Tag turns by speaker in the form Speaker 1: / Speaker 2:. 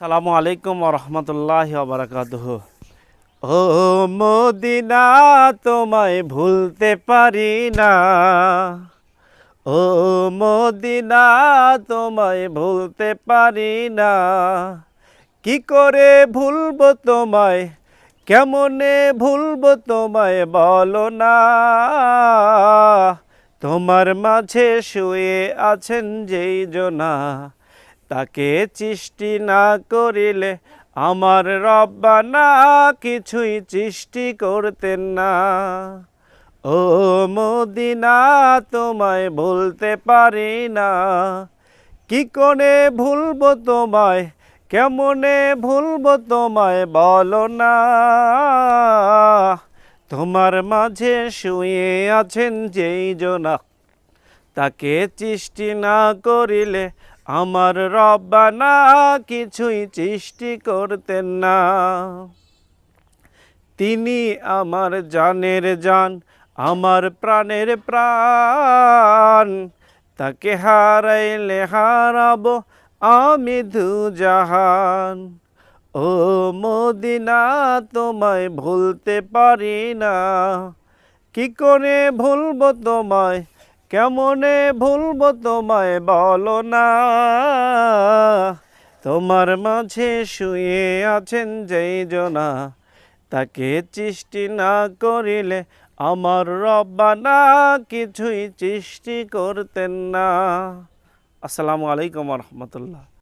Speaker 1: সালামু আলাইকুম রহমতুল্লাহ বারাকাতুহু। ও মদিনা, তোমায় ভুলতে পারি না। ও মদিনা, তোমায় ভুলতে পারি না। কি করে ভুলবো তোমায়, কেমনে ভুলবো তোমায় বলো না। তোমার মাঝে শুয়ে আছেন যেই জনা, তাকে সৃষ্টি না করিলে আমার রব্বানা কিছুই সৃষ্টি করতেন না। ও মদিনা, তোমায় ভুলতে পারি না। কি করে ভুলবো তোমায়, কেমনে ভুলবো তোমায় বলো না। তোমার মাঝে শুয়ে আছেন যেই জনা, তাকে সৃষ্টি না করিলে আমার রব্বানা কিছুই সৃষ্টি করতেন না। তিনি আমার জানের জান, আমার প্রাণের প্রাণ। তাকে হারাইলে হারাবো আমি দুজাহান। ও মদিনা, তোমায় ভুলতে পারি না। কি করে ভুলবো তোমায়, কেমনে ভুলবো তোমায় বলো না। তোমার মাঝে শুয়ে আছেন যেই জনা, তাকে সৃষ্টি না করিলে আমার রব্বানা কিছুই সৃষ্টি করতেন না। আসসালামু আলাইকুম রহমতুল্লাহ।